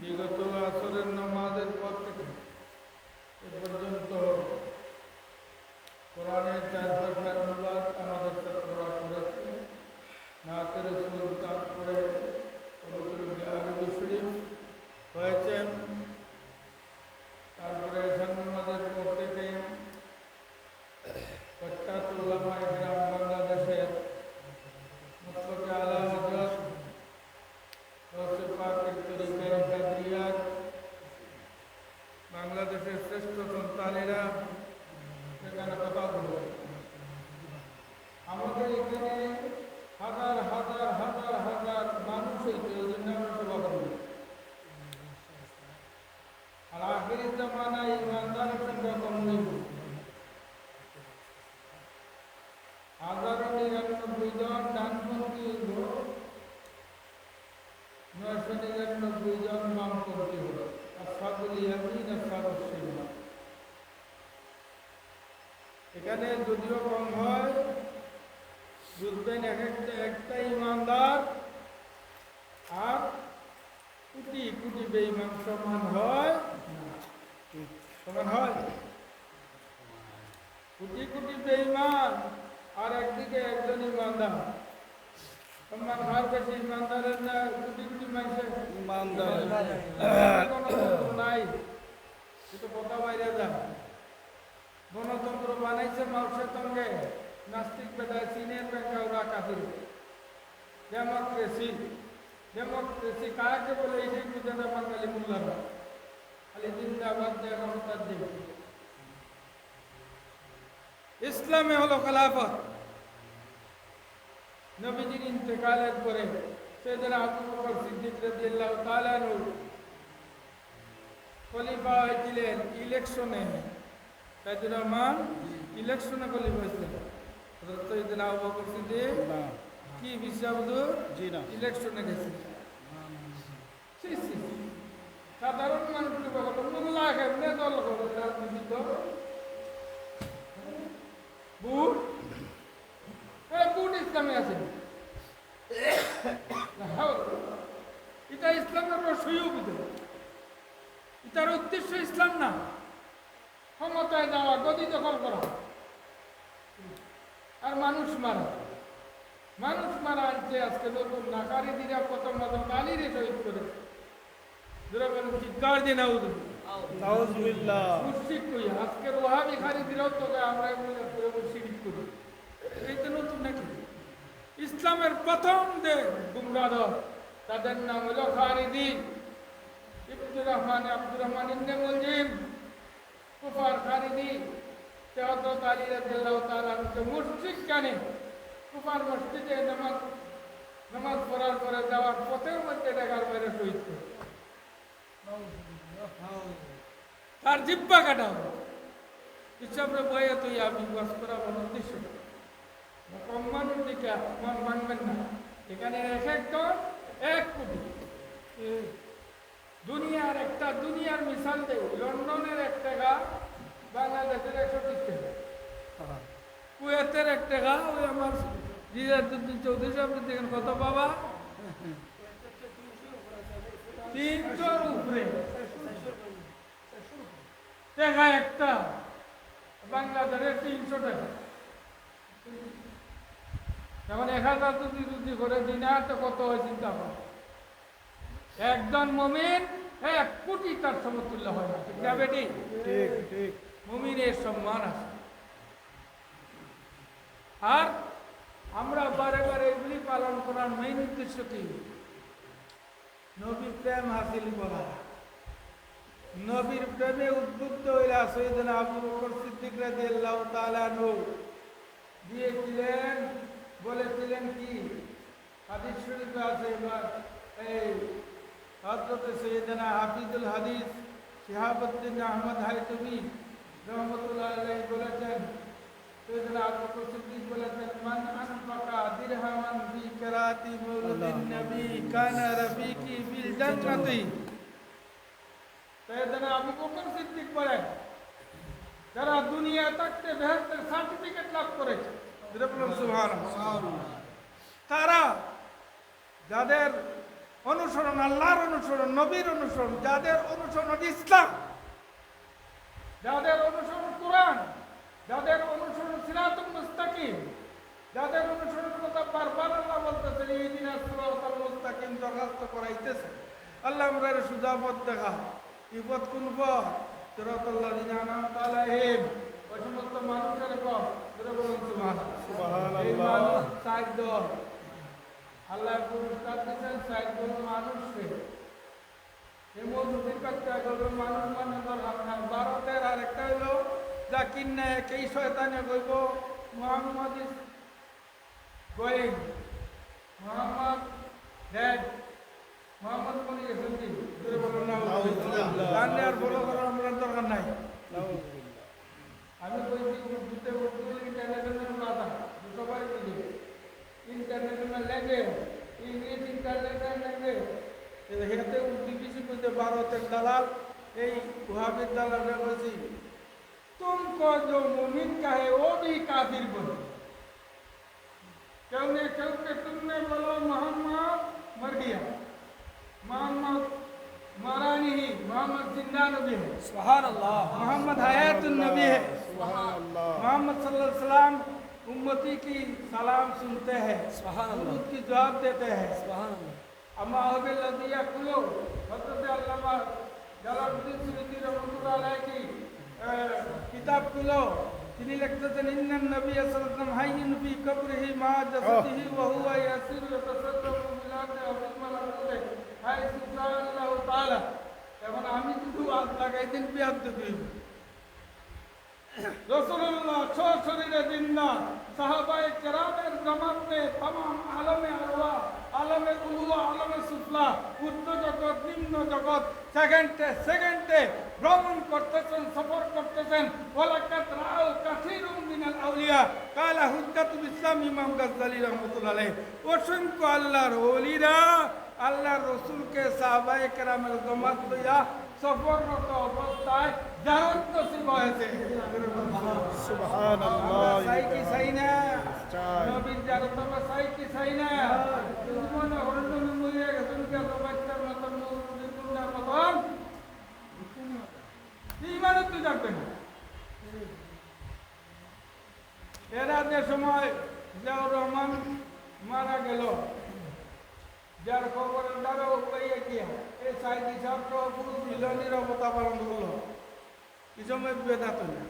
বিগত আসরের নামাজের পর থেকে এ পর্যন্ত কোরআনের 4 ভাষার অনুবাদ আমাদের ছাত্ররা করেছে। নাতে রাসূল তারপরে পবিত্র আরবি শরীফ হয়েছেন। তারপরে এশার নামাজের পর থেকে প্রখ্যাত উলামায়ে কেরাম বাংলাদেশের মুফতি আলা হযরত গৌসে পাকের তরিকায়ে কাদরিয়ার বাংলাদেশের শ্রেষ্ঠ সন্তানেরা সেখানে কথা বলবে। আমাদের এখানে হাজার হাজার হাজার হাজার মানুষ হইতে ওই জন্য আমরা সভা করব। আর আখেরি জামানায় ইমানদারের সংখ্যা কম হইব। 1099 জন ডানপন্থী হইব, 999 জন বামপন্থী হইব। আসহাবুল ইয়ামিন আসহাবুশ শিমাল। এখানে যদিও কম হয়, বুঝবেন একটা ইমানদার আর কোটি কোটি বেঈমান সমান হয় না। সমান হয়? কোটি কোটি বেঈমান আর একদিকে একজন ইমানদার সমান হয় বেশি ইমানদারের না কোটি কোটি মানুষের ইমানদার নাই। কিন্তু কথা বাইরে যায়। গণতন্ত্র বানাইছে মানুষের সঙ্গে নাস্তিক বেটায় চীনের ব্যাংকে ওরা কাফির। ডেমোক্রেসি ডেমোক্রেসি কাকে বলে এই বুঝে না বাঙালি মোল্লারা। খালি জিন্দাবাদ দেখার দিন। ইসলামে হলো খেলাফত। নবীজির ইন্তেকালের পরে সাইয়েদনা আবু বকর সিদ্দিক রাদিয়াল্লাহু তাআলা আনহু খলিফা হয়েছিলেন ইলেকশনে। সাইয়েদুর রহমান ইলেকশনে খলিফা হয়েছিলেন। হযরত সাইয়েদনা আবু বকর সিদ্দিক কি বিষয় হুজুর? জি না, ইলেকশনে গেছেন। সাধারণ মানুষকে বলতো মোল্লা কেমনে দল করে রাজনীতি তো বুট বুট ইসলামে আছে। এটা ইসলামের রসইও বুঝে। এটার উদ্দেশ্য ইসলাম না, ক্ষমতায় যাওয়া, গদি দখল করা আর মানুষ মারা। মানুষ মারা আনছে আজকে নতুন নাকারি দিরা প্রথম মতন আলীরে শহীদ করেছে। চিৎকার দিয়ে নাউযুবিল্লাহ। মুশরিক কই আজকের ওয়াহাবি খারি দিরাও তো আমরা শিরিক করি। এইটা নতুন নাকি? ইসলামের প্রথম যে গুমরাহ তাদের নাম হলো খারিদি। আব্দুর রহমান ইবনে মুলজিম কুফার খারিদি। হযরত আলী রাদিয়াল্লাহু তাআলা আনহু মুশরিক জানে কুফার মসজিদে নামাজ পড়ার পরে যাওয়ার পথের মধ্যে ঢাকার বাইরে শহীদ করে। তার জিব্বা কাটা হবে। ইসলামের বইয়ে তুই আমি বাস করা উদ্দেশ্য কম মানুষ দিকে মন মানবেন না। এখানে এক একজন 1 কোটি। দুনিয়ার মিসাল দেয়। লন্ডনের 1 টাকা, বাংলাদেশের 130 টাকা, কুয়েতের 1 টাকা। ওই আমার জিয়াদুদ্দিন চৌধুরী সাহেব দেখেন কত বাবা 300 উপরে টাকা একটা। বাংলাদেশের 300 টাকা। যেমন 1000 যদি করে দিনার তো কত হয় চিন্তা করো। একজন মুমিন 1 কোটি তার সমতুল্য হয় না। ঠিক না বেটি? ঠিক ঠিক। মুমিনের সম্মান আছে। আর আমরা বারে বারে এগুলি পালন করার মেইন উদ্দেশ্য কি? নবীর প্রেম হাসিল করা। নবীর প্রেমে উদ্বুদ্ধ হইলা সাইয়েদনা আবু বকর সিদ্দিক রাদিয়াল্লাহু তাআলা আনহু দিয়েছিলেন, বলেছিলেন কি? হাদিস শরীফে আছে। এই হযরত সাইয়েদনা হাফিজুল হাদিস শিহাবুদ্দিন আহমদ হায়তুমি রাহমাতুল্লাহ আলাইহি বলেছেন, সাইয়েদনা আবু বকর সিদ্দিক বলেছেন, মান আনফাকা দিরহামান ফি কিরাতি মাউলিদিন নবী কানা রাফিকি ফিল জান্নাতি। সাইয়েদনা আবু বকর সিদ্দিক বলেন, যারা দুনিয়া থাকতে বেহেশতের সার্টিফিকেট লাভ করেছে, সুবহানাল্লাহ, তারা যাদের অনুসরণ, আল্লাহর অনুসরণ, নবীর অনুসরণ, যাদের অনুসরণ ইসলাম, যাদের অনুসরণ কোরআন, যাদের অনুসরণ সিরাতুল মুস্তাকিম, যাদের অনুসরণ কথা বারবার আল্লাহ বলতেছেন ইহদিনাস সিরাতাল মুস্তাকিম দরখাস্ত করাইতেছে। আল্লাহ আমরা সুজা পথ দেখা, এই পথ কোন পথ? সিরাতাল্লাযিনা আনআমতা আলাইহিম, ওই সমস্ত মানুষের পথ। বলুন সুবহানাল্লাহ। এই মানুষ চার দল, আল্লাহ পুরস্কার দিচ্ছেন চার দল মানুষকে। এই মৌলবীর বাচ্চা গেল মানুষ মানে দরকার না। ভারতের আরেকটা হইল জাকির নায়েক, এই শয়তানে কইব Mohammad is going, Mohammad dead, Mohammad মরে গেছেন। কি বলুন না, আর বলো করার আমরা দরকার নাই। আমি বলছি উর্দুতে ইন্টারন্যাশনাল কথা সবাই বুঝে, international language, English international language. হেতে উর্দু কিছু বুঝতে ভারতের দালাল, এই ওহাবের দালালরা বলছি तुमको जो मोमिन कहे वो भी काफिर बोलो। क्योंकि तुमने बोलो मोहम्मद मर गया, मोहम्मद मरा नहीं, मोहम्मद जिंदा नबी है, सुभान अल्लाह, मोहम्मद हयातुन नबी है, सुभान अल्लाह, मोहम्मद सल्लल्लाहु अलैहि वसल्लम उम्मती की सलाम सुनते हैं, सुभान अल्लाह, उसकी जवाब देते हैं, सुभान अल्लाह। अम्मा अबिल लदिया कुलो हज़रत अल्लामा जलालुद्दीन सुयूती रहमतुल्लाह अलैह की किताब कुलो, তিনি লিখতেছেন ইন্নান নবী সাল্লাল্লাহু আলাইহি ওয়াসাল্লাম হাইয়ুন ফি কবরিহি মা জাসাদিহি ওয়া হুয়া ইয়াসিরু ইয়াতাসাদ্দাকু মিলাতে আযীমাল আরদে হাইসু আল্লাহু তাআলা। এখন আমি শুধু আজ লাগাই দিন বিয়াদবি। রাসূলুল্লাহ শরীরে জিন্দা সাহাবায়ে কেরামের জামাতে तमाम আলমে আরওয়াহ, আলমে উলুয়া, আলমে সুফলা, উচ্চ জগৎ, নিম্ন জগৎ সেকেন্ডে সেকেন্ডে ভ্রমণ করতেছেন, সফর করতেছেন। ওয়ালাকাত রাউ কাসীরুম মিনাল আউলিয়া কালা হুজ্জাতুল ইসলাম ইমাম গাজ্জালী রাহমাতুল্লাহ আলাইহি। অসংখ্য আল্লাহর ওলিরা আল্লাহর রাসূলকে সাহাবায়ে কেরামের জামাত লইয়া সফররত অবস্থায় জারত নসিব হয়েছে। সুবহানাল্লাহ। সাই কি সাই না? নবীর জারত সাই কি সাই না? জীবনে হরণ মরিয়া গেছেন কে তো বাচ্চার মতন মুরুদের মতন ইমানত তো যাবে না। এরা যে সময় জিয়াউর রহমান মারা গেল, যার খবরের দ্বারা পাইয়া গিয়া এই সাইদি ছাত্র পুরো মিলনের অবতা পালন করলো। এই সময় বেদাত না,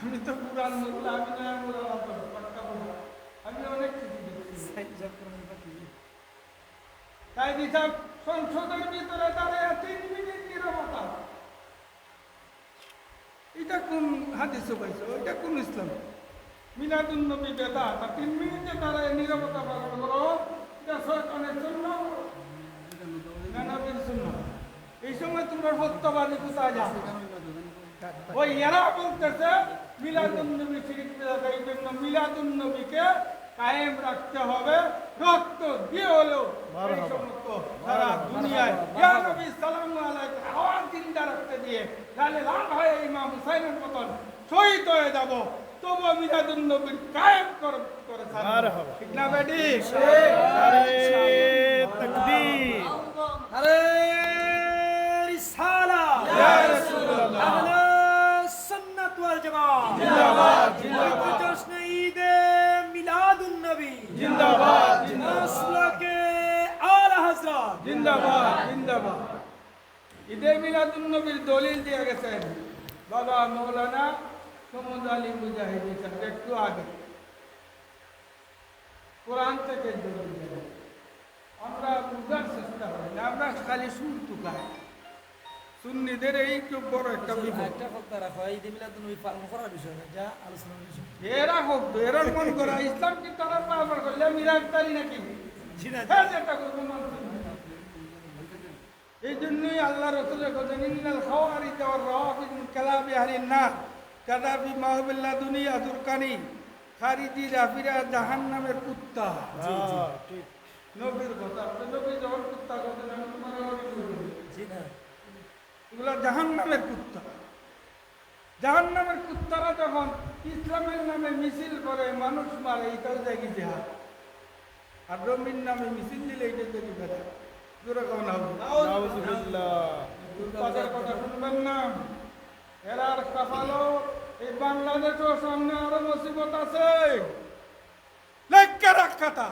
আমি তো পুরান মুল্লা, আমি নয়া মুল্লা, আমি অনেক কিছু দেখছি। সাইদি সাহেব সংসদের ভিতরে দাঁড়ায় 3 মিনিট নীরবতা। এটা কোন হাদিসে পাইছো? এটা কোন ইসলাম? মিলাদুন নবী বেদাত, আর 3 মিনিটে দাঁড়ায় নীরবতা পালন করো, এটা শয়তানের সুন্নাহ না নবীর সুন্নাহ? এই সময় তোমরা সত্যবাদী কোথায় যাও? ওই এরা বলতেছে মিলাদুন নবী শরীফ বেদাত, এই জন্য মিলাদুন নবীকে কায়েম রাখতে হবে, রক্ত দিয়ে হলেও এই সমস্ত সারা দুনিয়ায় ইয়া নবী সাল্লাল্লাহু আলাইহি আওয়াজ জিন্দা রাখতে দিয়ে তাহলে লাভ হয় ইমাম হুসাইনের মতন শহীদ হয়ে যাব, তবু মিলাদুন নবীর কায়েম করে মারহাবা। ঠিক না বেটি? আরে তাকবীর, আরে রিসালাত, ইয়া রাসূলুল্লাহ, আহলে সুন্নাত ওয়াল জামাত জিন্দাবাদ, জিন্দাবাদ। জশ্ন ঈদে মিলাদুন নবী জিন্দাবাদ, জিন্দাবাদ। মাসলাকে আলা হযরত জিন্দাবাদ, জিন্দাবাদ। ঈদে মিলাদুন নবীর দলিল দিয়ে গেছেন বাবা মাওলানা সমদ আলী মুজাহিদি সাহেব একটু আগে, কোরআন থেকে দলিল দিয়ে। আমরা বুঝার চেষ্টা করি না, আমরা খালি সুর টুকাই। সুন্নিদের এই খুব বড় একটা বিপদ। একটা কথা রাখো, ঈদে মিলাদুন নবী পালন করার বিষয় না, যা আলোচনার বিষয়। এরা হোক, এরা মন করা ইসলাম কি তারা পালন করলে মিরাজদারি নাকি? জি না, যেটা করবো মানুষ। এই জন্যই আল্লাহ রাসূল বলেন ইন্নাল খাওয়ারিজ ওয়ার রাওয়াফিদ মিন কালামি আহলিন নার কাদাবি মাহবিল্লাহ দুনিয়া দুরকানি খারিজি রাফিরা জাহান্নামের কুত্তা। জি জি ঠিক নবীর কথা। নবী যখন কুত্তা কথা জানেন তোমার জি না, এগুলো জাহান্নামের কুত্তা। জাহান্নামের কুত্তারা যখন ইসলামের নামে মিছিল করে মানুষ মারে, এটাও দেখি জিহাদ। আর রবির নামে মিছিল দিলে এটা তৈরি করে জোরে কম তাদের কথা শুনবেন না। এরার কাফালো এই বাংলাদেশের সামনে আরো মুসিবত আছে। লেখকে রাখাতা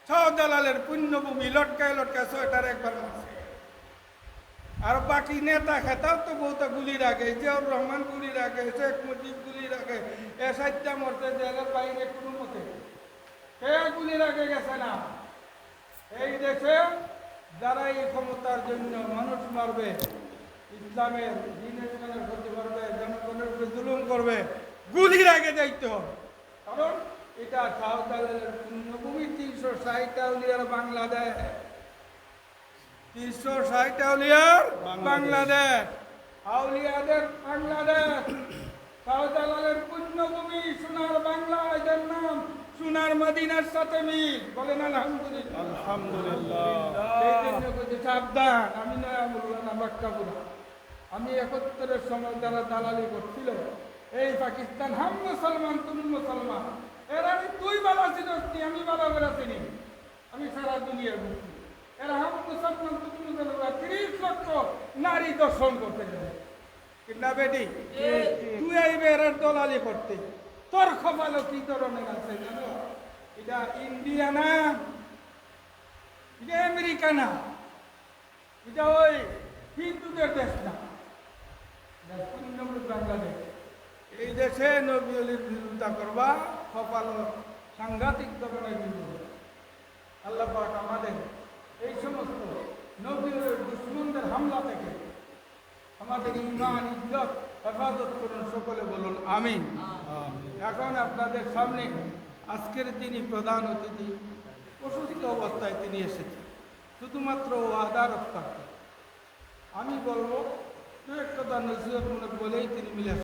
শাহজালালের পুণ্যভূমি লটকায় লটকায় সোয়েটার একবার মারছে। আর বাকি নেতা খেতাও তো বহুত গুলি রাখে, জিয়াউর রহমান গুলি রাখে, শেখ মুজিব গুলি রাখে, এ সাইডটা মরতে জেলের বাইরে কোনো মতে কে গুলি রাখে গেছে না। এই দেশে যারা এই ক্ষমতার জন্য মানুষ মারবে, ইসলামের দিনের ক্ষতি করবে, জনগণের উপরে জুলুম করবে, গুলি রাখে যাইতে হবে। কারণ এটা শাহজালালের পুণ্যভূমি। 360 আউলিয়ার বাংলাদেশ, 360 আউলিয়ার বাংলাদেশ, আউলিয়াদের বাংলাদেশ, শাহজালালের পুণ্যভূমি, সোনার বাংলা। এদের নাম সোনার মদিনার সাথে মিল। বলেন আলহামদুলিল্লাহ। আলহামদুলিল্লাহ। সেই জন্য বলছি সাবধান, আমি নয়া বলবো না বাক্কা বলা। আমি 71-এর সময় যারা দালালি করছিল, এই পাকিস্তান হাম মুসলমান তুমি মুসলমান, এরা তুই বালা চিনি, আমি বালা বেলা চিনি, আমি সারা দুনিয়ার বুঝছি। এরা হাম মুসলমান তুমি মুসলমান 30 লক্ষ নারী দর্শন করতে গেলে কিনা বেটি তুই আইবে এরার দলালি করতে। তোর কপালে কি ধরনের আছে জানো? এটা ইন্ডিয়া না, এটা আমেরিকা না, এটা ওই হিন্দুদের দেশ না, বাংলাদেশ। এই দেশে নবী অলির বিরোধিতা করবা, কপাল সাংঘাতিক ধরনের বিরোধী। আল্লাহ পাক আমাদের এই সমস্ত নবী অলির দুশ্মনদের হামলা থেকে আমাদের ঈমান ইজ্জত হেফাজত করুন, সকলে বলুন আমিন। এখন আপনাদের সামনে আজকের যিনি প্রধান অতিথি, অসুস্থ অবস্থায় তিনি এসেছেন, শুধুমাত্র ওয়াদা রক্ষার্থে। আমি বলবো দু এক কথা নসিহতমূলক বলেই তিনি মিলে